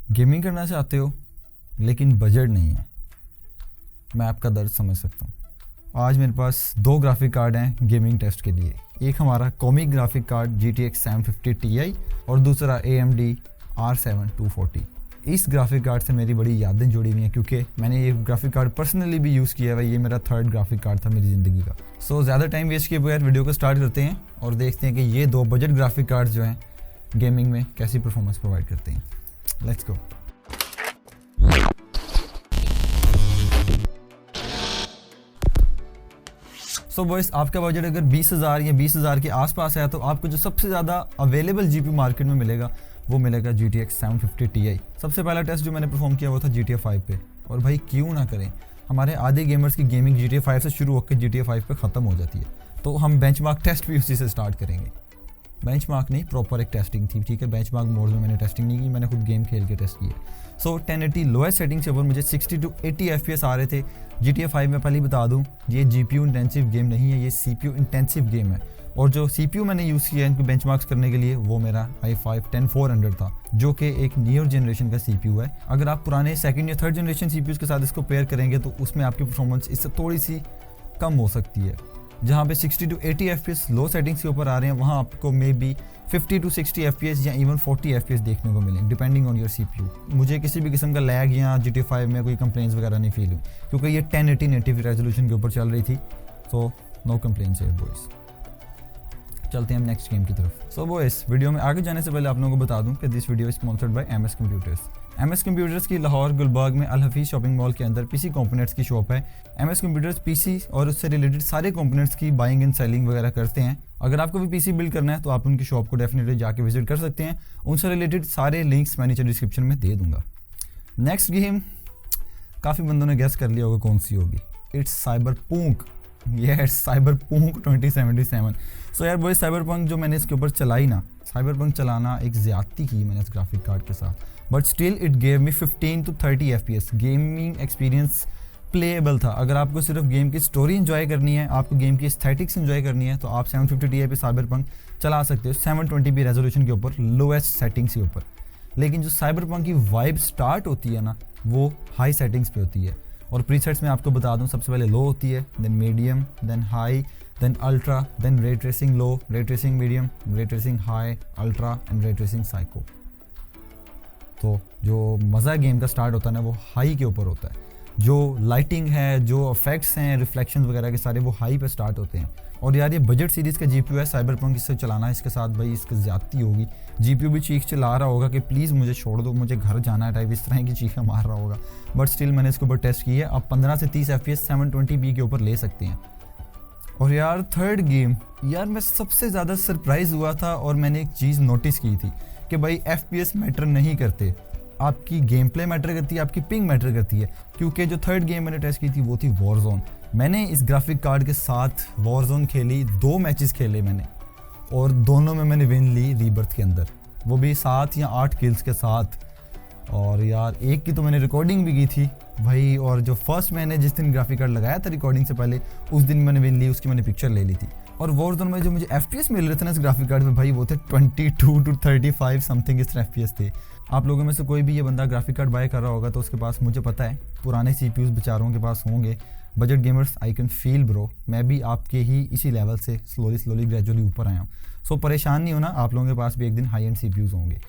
Gaming करना चाहते हो लेकिन बजट नहीं है, मैं आपका दर्द समझ सकता हूँ। आज मेरे पास दो ग्राफिक कार्ड हैं गेमिंग टेस्ट के लिए। एक हमारा comic graphic card GTX 750 Ti और दूसरा AMD R7 240। इस ग्राफिक कार्ड से मेरी बड़ी यादें जुड़ी हुई हैं क्योंकि मैंने ये ग्राफिक कार्ड पर्सनली भी यूज़ किया है। ये मेरा थर्ड ग्राफिक कार्ड था मेरी ज़िंदगी का। सो ज़्यादा टाइम वेस्ट किए बगैर वीडियो को स्टार्ट करते हैं और देखते हैं कि ये दो बजट ग्राफिक कार्ड जो हैं गेमिंग में कैसी परफॉर्मेंस प्रोवाइड करते हैं। Let's go. सो बॉयस, आपका बजट अगर 20,000 या 20,000 के आसपास है तो आपको जो सबसे ज़्यादा अवेलेबल GPU मार्केट में मिलेगा वो मिलेगा GTX 750 Ti। सबसे पहला टेस्ट जो मैंने परफॉर्म किया वो था GTA 5 पे। और भाई क्यों ना करें, हमारे आधे गेमर्स की गेमिंग GTA 5 से शुरू होकर GTA 5 पे ख़त्म हो जाती है, तो हम बेंचमार्क टेस्ट भी उसी से स्टार्ट करेंगे। बेंचमार्क नहीं, प्रॉपर एक टेस्टिंग थी, ठीक है। बेंचमार्क मोड में मैंने टेस्टिंग नहीं की, मैंने खुद गेम खेल के टेस्ट किया। सो 1080 लोएस्ट सेटिंग से ऊपर मुझे 60 to 80 FPS आ रहे थे। GTA 5 में पहले ही बता दूं, ये GPU इंटेंसिव गेम नहीं है, ये CPU इंटेंसिव गेम है। और जो CPU मैंने यूज़ किया इनको बेंचमार्क्स करने के लिए वो मेरा i5 10400 था, जो कि एक न्यूअर जनरेशन का CPU है। अगर आप पुराने सेकंड या थर्ड जनरेशन CPUs के साथ इसको पेयर करेंगे तो उसमें आपकी परफॉर्मेंस इससे थोड़ी सी कम हो सकती है। जहाँ पे 60 to 80 FPS लो सेटिंग्स के ऊपर आ रहे हैं, वहाँ आपको मे बी 50 to 60 FPS या इवन 40 FPS देखने को मिलेंगे डिपेंडिंग ऑन योर CPU। मुझे किसी भी किस्म का लैग या GTA 5 में कोई कंप्लेंट्स वगैरह नहीं फील हुई क्योंकि ये 1080 नेटिव रेजोल्यूशन के ऊपर चल रही थी। So no complaints here boys. चलते हैं हम नेक्स्ट गेम की तरफ। सो बॉयज, वीडियो में आगे जाने से पहले आप लोगों को बता दूं कि this video is sponsored by MS computers. MS computers की लाहौर गुलबाग में अल हफीज़ शॉपिंग मॉल के अंदर PC कंपोनेंट्स की शॉप है। MS कंप्यूटर्स PC और उससे रिलेटेड सारे कंपोनेंट्स की बाइंग एंड सेलिंग वगैरह करते हैं। अगर आपको भी PC बिल्ड करना है तो आप उनकी शॉप को डेफिनेटली जाके विजिट कर सकते हैं। उनसे रिलेटेड सारे लिंक्स मैं नीचे डिस्क्रिप्शन में दे दूंगा। नेक्स्ट गेम काफ़ी बंदों ने गेस कर लिया होगा कौन सी होगी। It's cyberpunk. Yes, cyberpunk 2077। सो यार बॉय, साइबरपंक जो मैंने इसके ऊपर चलाई ना, साइबरपंक चलाना एक ज़्यादती की मैंने इस ग्राफिक कार्ड के साथ, but still it gave me 15 to 30 FPS। Gaming experience playable था। अगर आपको सिर्फ गेम की स्टोरी एंजॉय करनी है, आपको गेम की एस्थेटिक्स एंजॉय करनी है तो आप 750 Ti पे साइबरपंक चला सकते हो 720p रेजोल्यूशन के ऊपर, लोएस्ट सेटिंग्स के ऊपर। लेकिन जो साइबरपंक की वाइब स्टार्ट होती है ना, वो हाई सेटिंग्स पे होती है। और प्रीसेट्स में आपको बता दूं, सबसे पहले लो होती है, then medium, then high, then ultra, then ray tracing low, ray tracing medium, ray tracing high, ultra and ray tracing psycho. तो जो मज़ा गेम का स्टार्ट होता है ना वो हाई के ऊपर होता है। जो लाइटिंग है, जो इफेक्ट्स हैं, रिफ्लेक्शंस वगैरह के सारे वो हाई पे स्टार्ट होते हैं। और यार ये बजट सीरीज़ का GPU है, साइबरपंक इससे चलाना इसके साथ भाई इसकी ज़्यादती होगी। GPU भी चीख चिल्ला रहा होगा कि प्लीज़ मुझे छोड़ दो, मुझे घर जाना है टाइप, इस तरह की चीखें मार रहा होगा। बट स्टिल मैंने इसके ऊपर टेस्ट की है। आप 15 से 30 FPS 720p के ऊपर ले सकते हैं। और यार थर्ड गेम, यार मैं सबसे ज़्यादा सरप्राइज़ हुआ था और मैंने एक चीज़ नोटिस की थी कि भाई FPS मैटर नहीं करते, आपकी गेम प्ले मैटर करती है, आपकी पिंग मैटर करती है। क्योंकि जो थर्ड गेम मैंने टेस्ट की थी वो थी वॉरजोन। मैंने इस ग्राफिक कार्ड के साथ वॉरजोन खेली, 2 मैचेस खेले मैंने और दोनों में मैंने विन ली रीबर्थ के अंदर, वो भी 7 या 8 किल्स के साथ। और यार एक की तो मैंने रिकॉर्डिंग भी की थी भाई, और जो फर्स्ट मैंने जिस दिन ग्राफिक कार्ड लगाया था रिकॉर्डिंग से पहले, उस दिन मैंने विन ली, उसकी मैंने पिक्चर ले ली थी। और वॉरजोन में जो मुझे FPS मिल रहे थे ना इस ग्राफिक कार्ड में भाई, वो थे 22 to 35 समथिंग इस तरह FPS थे। आप लोगों में से कोई भी ये बंदा ग्राफिक कार्ड बाय कर रहा होगा तो उसके पास, मुझे पता है, पुराने CPUs बेचारों के पास होंगे। Budget gamers, I can feel bro, मैं भी आपके ही इसी लेवल से स्लोली ग्रेजुअली ऊपर आया हूँ। सो परेशान नहीं होना, आप लोगों के पास भी एक दिन हाई एंड CPUs होंगे।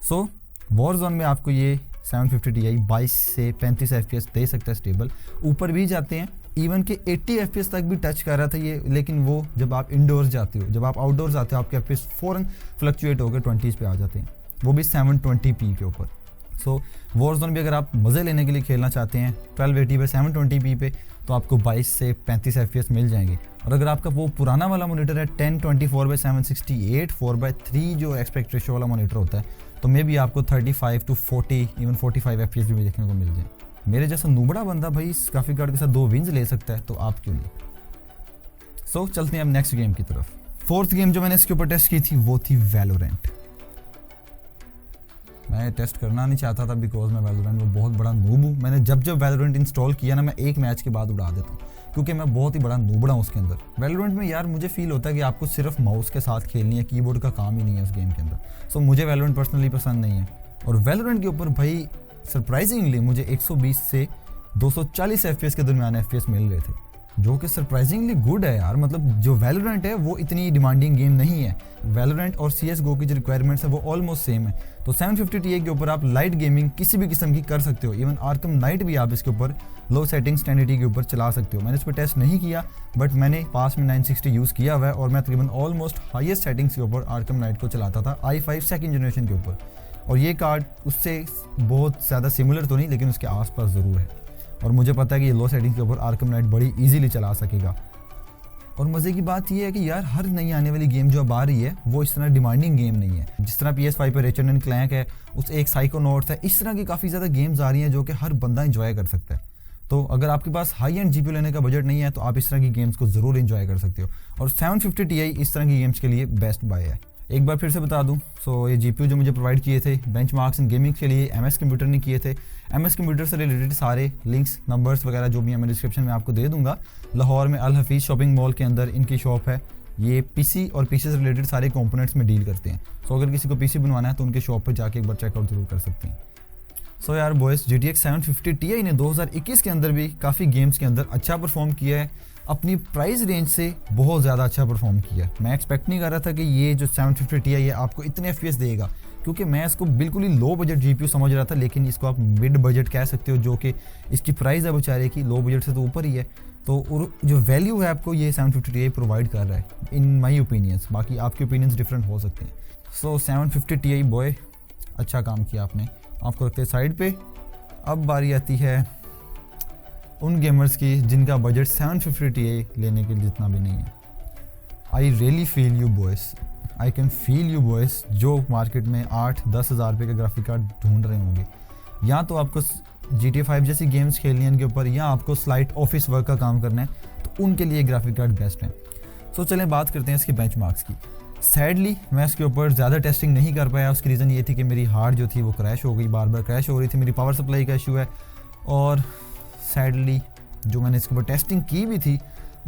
सो वॉरजोन में आपको ये 750 Ti 22 से 35 FPS दे सकता है स्टेबल। ऊपर भी जाते हैं, इवन के 80 FPS तक भी टच कर रहा था ये। लेकिन वो जब आप इंडोर्स जाते हो, जब आप आउटडोर्स आते हो, आपके FPS फ़ौरन फ्लक्चुएट होकर 20s पे आ जाते हैं, वो भी 720p के ऊपर। सो वॉरजोन भी अगर आप मज़े लेने के लिए खेलना चाहते हैं 1280 पे 720p पे, तो आपको 22 से 35 FPS मिल जाएंगे। और अगर आपका वो पुराना वाला मोनीटर है 1024x768 4:3 जो एस्पेक्ट रेशियो वाला मोनीटर होता है, तो मे भी आपको 35 to 40 इवन 45 FPS भी देखने को मिल जाए। मेरे जैसा नूबड़ा बंदा भाई इस ग्राफिक कार्ड के साथ 2 विन्स ले सकता है, तो आप क्यों नहीं। सो चलते हैं अब नेक्स्ट गेम की तरफ। फोर्थ गेम जो मैंने इसके ऊपर टेस्ट की थी वो थी वैलोरेंट। मैं टेस्ट करना नहीं चाहता था बिकॉज मैं वैलोरेंट में बहुत बड़ा नूब हूँ। मैंने जब वैलोरेंट इंस्टॉल किया ना, मैं एक मैच के बाद उड़ा देता हूँ क्योंकि मैं बहुत ही बड़ा नूबड़ा हूँ उसके अंदर। वैलोरेंट में यार मुझे फील होता है कि आपको सिर्फ माउस के साथ खेलनी है, कीबोर्ड का काम ही नहीं है उस गेम के अंदर। सो मुझे वैलोरेंट पर्सनली पसंद नहीं है। और वैलोरेंट के ऊपर भाई सरप्राइजिंगली मुझे 120 से 240 FPS के दरमियान FPS मिल रहे थे, जो कि सरप्राइजिंगली गुड है यार। मतलब जो वैलोरेंट है वो इतनी डिमांडिंग गेम नहीं है। वैलोरेंट और CSGO की जो रिक्वायरमेंट्स है वो ऑलमोस्ट सेम है। तो 750 Ti के ऊपर आप लाइट गेमिंग किसी भी किस्म की कर सकते हो। इवन आर्कम नाइट भी आप इसके ऊपर लो सेटिंग्स 1080 के ऊपर चला सकते हो। मैंने इस पर टेस्ट नहीं किया, बट मैंने पास में 960 यूज़ किया हुआ है और मैं तकरीबन ऑलमोस्ट हाईएस्ट सेटिंग्स के ऊपर आर्कम नाइट को चलाता था i5 सेकंड जनरेशन के ऊपर। और ये कार्ड उससे बहुत ज़्यादा सिमिलर तो नहीं, लेकिन उसके आसपास ज़रूर है। और मुझे पता है कि ये लो सेटिंग्स के ऊपर आर्कम नाइट बड़ी इजीली चला सकेगा। और मज़े की बात ये है कि यार हर नई आने वाली गेम जो अब आ रही है वो इस तरह डिमांडिंग गेम नहीं है। जिस तरह PS5 पर रेचेट एंड क्लैंक है, उस एक साइकोनॉट्स है, इस तरह की काफ़ी ज़्यादा गेम्स आ रही हैं जो कि हर बंदा इंजॉय कर सकता है। तो अगर आपके पास हाई एंड GPU लेने का बजट नहीं है तो आप इस तरह की गेम्स को ज़रूर इंजॉय कर सकते हो। और 750 Ti इस तरह की गेम्स के लिए बेस्ट बाय है। एक बार फिर से बता दूं, सो ये GPU जो मुझे प्रोवाइड किए थे बेंचमार्क्स इन गेमिंग के लिए MS कंप्यूटर ने किए थे। MS कंप्यूटर से रिलेटेड सारे लिंक्स, नंबर्स वगैरह जो भी है मैं डिस्क्रिप्शन में आपको दे दूंगा। लाहौर में अल हफीज़ शॉपिंग मॉल के अंदर इनकी शॉप है। ये PC और PC से रिलेटेड सारे कंपोनेंट्स में डील करते हैं। सो अगर किसी को PC बनवाना है तो उनके शॉप पर जाके एक बार चेकआउट जरूर कर सकते हैं। सो यार बॉयस, GTX 750 Ti ने 2021 के अंदर भी काफ़ी गेम्स के अंदर अच्छा परफॉर्म किया है। अपनी प्राइस रेंज से बहुत ज़्यादा अच्छा परफॉर्म किया। मैं एक्सपेक्ट नहीं कर रहा था कि ये जो 750 Ti है आपको इतने FPS देगा, क्योंकि मैं इसको बिल्कुल ही लो बजट GPU समझ रहा था, लेकिन इसको आप मिड बजट कह सकते हो, जो कि इसकी प्राइस है बेचारे की लो बजट से तो ऊपर ही है। तो और जो वैल्यू है आपको ये 750 Ti प्रोवाइड कर रहा है इन माई ओपिनियंस। बाकी आपके ओपिनियंस डिफरेंट हो सकते हैं। सो 750 Ti बॉय, अच्छा काम किया आपने। आपको रखते हैं साइड पे। अब बारी आती है उन गेमर्स की जिनका बजट 750 Ti लेने के लिए जितना भी नहीं है। I really feel you boys, I can feel you boys, जो मार्केट में 8-10 हज़ार रुपये का ग्राफिक कार्ड ढूंढ रहे होंगे। या तो आपको GTA 5 जैसी गेम्स खेलनी है इनके ऊपर, या आपको स्लाइट ऑफिस वर्क का काम करना है, तो उनके लिए ग्राफिक कार्ड बेस्ट है। सो चलें बात करते हैं इसके बेंचमार्क्स की। सैडली मैं इसके ऊपर ज़्यादा टेस्टिंग नहीं कर पाया। उसकी रीज़न ये थी कि मेरी हार्ड जो थी वो क्रैश हो गई, बार बार क्रैश हो रही थी। मेरी पावर सप्लाई का इशू है। और सैडली जो मैंने इसके ऊपर टेस्टिंग की भी थी,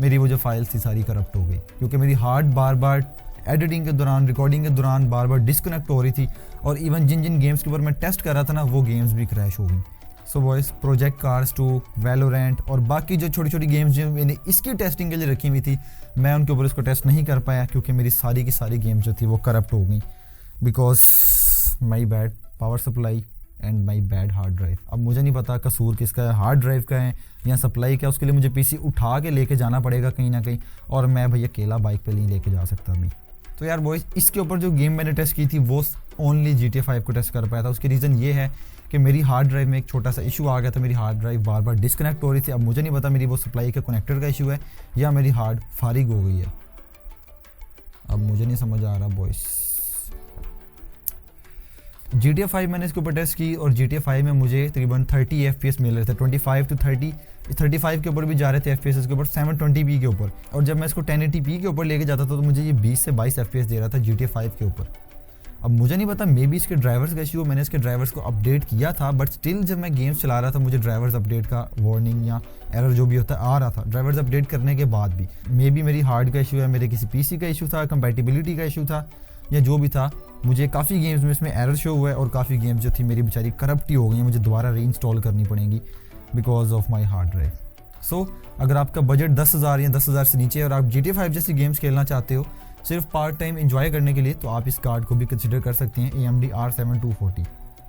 मेरी वो जो फाइल्स थी सारी करप्ट हो गई, क्योंकि मेरी हार्ड बार बार एडिटिंग के दौरान, रिकॉर्डिंग के दौरान बार बार डिस्कनेक्ट हो रही थी। और इवन जिन जिन गेम्स के ऊपर मैं टेस्ट कर रहा था ना, वो गेम्स भी क्रैश हो गई। सो बॉयस, प्रोजेक्ट कार्स 2, वैलोरेंट और बाकी जो छोटी छोटी गेम्स जो मैंने इसकी टेस्टिंग के लिए रखी हुई थी, मैं उनके ऊपर इसको टेस्ट नहीं कर पाया, क्योंकि मेरी सारी की सारी गेम्स जो थी वो करप्ट हो गई, because my bad power supply and my bad hard drive. अब मुझे नहीं पता कसूर किसका है, हार्ड ड्राइव का है या सप्लाई का। उसके लिए मुझे PC उठा के लेके जाना पड़ेगा कहीं ना कहीं, और मैं भाई अकेला बाइक पे नहीं लेके जा सकता अभी। तो यार बॉयज, इसके ऊपर जो गेम मैंने टेस्ट की थी वो ओनली GTA 5 को टेस्ट कर पाया था। उसकी रीज़न ये है कि मेरी हार्ड ड्राइव में एक छोटा सा इशू आ गया था। मेरी हार्ड ड्राइव बार बार डिस्कनेक्ट हो रही थी। अब मुझे नहीं पता मेरी वो सप्लाई का कनेक्टर का इशू है या मेरी हार्ड फारिग हो गई है। अब मुझे नहीं समझ आ रहा बॉयज। GTA 5 मैंने इसके ऊपर टेस्ट की और GTA 5 में मुझे तकरीबन 30 FPS मिल रहे थे। 25 to 30, 35 के ऊपर भी जा रहे थे FPS इसके ऊपर, 720p के ऊपर। और जब मैं इसको 1080p के ऊपर लेके जाता था तो मुझे ये 20 से 22 FPS दे रहा था GTA 5 के ऊपर। अब मुझे नहीं पता, मे बी इसके ड्राइवर्स का इशू हो। मैंने इसके ड्राइवर्स को अपडेट किया था, बट स्टिल जब मैं गेम्स चला रहा था मुझे ड्राइवर्स अपडेट का वार्निंग या एरर जो भी होता है आ रहा था, ड्राइवर्स अपडेट करने के बाद भी। मे बी मेरी हार्ड का इशू है, मेरे किसी PC का इशू था, कंपैटिबिलिटी का इशू था, या जो भी था। मुझे काफ़ी गेम्स में इसमें एरर शो हुआ है और काफ़ी गेम्स जो थी मेरी बेचारी करप्ट ही हो गई हैं। मुझे दोबारा रीइंस्टॉल करनी पड़ेंगी because of my hard drive. So अगर आपका बजट 10,000 या 10,000 से नीचे है और आप GTA 5 जैसी गेम्स खेलना चाहते हो सिर्फ पार्ट टाइम एंजॉय करने के लिए, तो आप इस कार्ड को भी कंसिडर कर सकते हैं, AMD R7 240।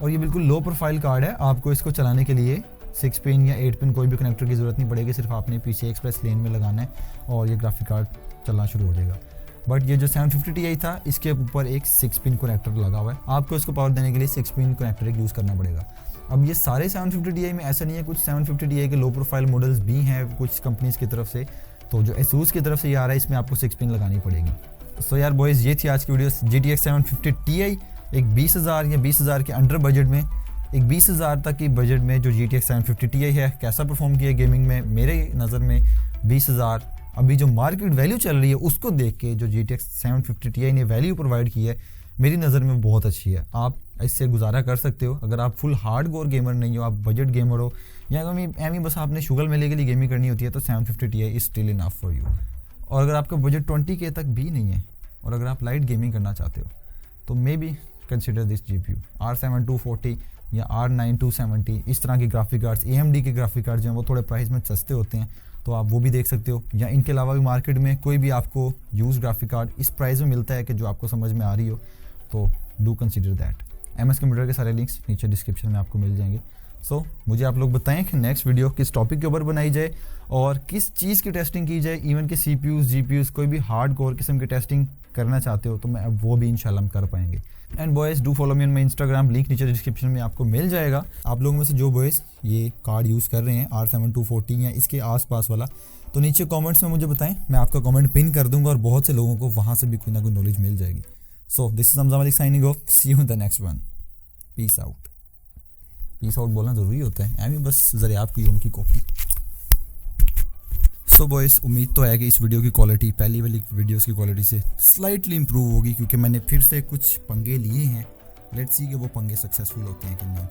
और ये बिल्कुल लो प्रोफाइल कार्ड है। आपको इसको चलाने के लिए 6 पिन या 8 पिन कोई भी कनेक्टर की ज़रूरत नहीं पड़ेगी। सिर्फ आपने PCI Express लेन में लगाना है और ये ग्राफिक कार्ड चलना शुरू हो जाएगा। बट ये जो 750 Ti था इसके ऊपर एक 6 पिन कनेक्टर लगा हुआ है। आपको इसको पावर देने के लिए 6 पिन कनेक्टर एक यूज़ करना पड़ेगा। अब ये सारे 750 Ti में ऐसा नहीं है, कुछ 750 Ti के लो प्रोफाइल मॉडल्स भी हैं कुछ कंपनीज़ की तरफ से। तो जो ASUS की तरफ से ये आ रहा है इसमें आपको 6 पिन लगानी पड़ेगी। सो यार बॉयज़, ये थी आज की वीडियो। GTX 750 Ti एक 20,000 या 20,000 के अंडर बजट में, एक 20,000 तक की बजट में जो GTX 750 Ti है कैसा परफॉर्म किया गेमिंग में। मेरे नज़र में 20,000 अभी जो मार्केट वैल्यू चल रही है उसको देख के जो GTX 750 Ti ने वैल्यू प्रोवाइड की है मेरी नज़र में बहुत अच्छी है। आप इससे गुजारा कर सकते हो अगर आप फुल हार्ड कोर गेमर नहीं हो, आप बजट गेमर हो, या एम बस आपने शुगर मेले के लिए गेमिंग करनी होती है, तो 750 Ti is still enough for you. और अगर आपका बजट 20K तक भी नहीं है और अगर आप लाइट गेमिंग करना चाहते हो तो may be consider this GPU। R7 240 या R9 270 इस तरह के ग्राफिक कार्ड्स, AMD के ग्राफिक कार्ड जो हैं वो थोड़े प्राइस में सस्ते होते हैं, तो आप वो भी देख सकते हो। या इनके अलावा भी मार्केट में कोई भी आपको यूज़ ग्राफिक कार्ड इस प्राइस में मिलता है कि जो आपको समझ में आ रही हो, तो do consider that. MS computer के सारे लिंक्स नीचे डिस्क्रिप्शन में आपको मिल जाएंगे। सो मुझे आप लोग बताएं कि नेक्स्ट वीडियो किस टॉपिक के ऊपर बनाई जाए और किस चीज़ की टेस्टिंग की जाए। इवन के CPUs GPUs कोई भी हार्ड कोर किस्म की टेस्टिंग करना चाहते हो तो मैं अब वो भी इंशाल्लाह हम कर पाएंगे। And boys do follow me on my Instagram, link नीचे डिस्क्रिप्शन में आपको मिल जाएगा। आप लोगों में से जो बॉयज़ ये कार्ड यूज़ कर रहे हैं R7 240 या इसके आसपास वाला, तो नीचे कमेंट्स में मुझे बताएं, मैं आपका कमेंट पिन कर दूंगा और बहुत से लोगों को वहाँ से भी कोई ना कोई नॉलेज मिल जाएगी। So this is Hamza Malik signing off, see you in the next one, peace out. Peace out बोलना ज़रूरी होता है, आई बस ज़रा आपकी योम की कॉपी। सो बॉयज़ उम्मीद तो है कि इस वीडियो की क्वालिटी पहली वाली वीडियोस की क्वालिटी से स्लाइटली इंप्रूव होगी, क्योंकि मैंने फिर से कुछ पंगे लिए हैं। लेट्स सी कि वो पंगे सक्सेसफुल होते हैं कि नहीं।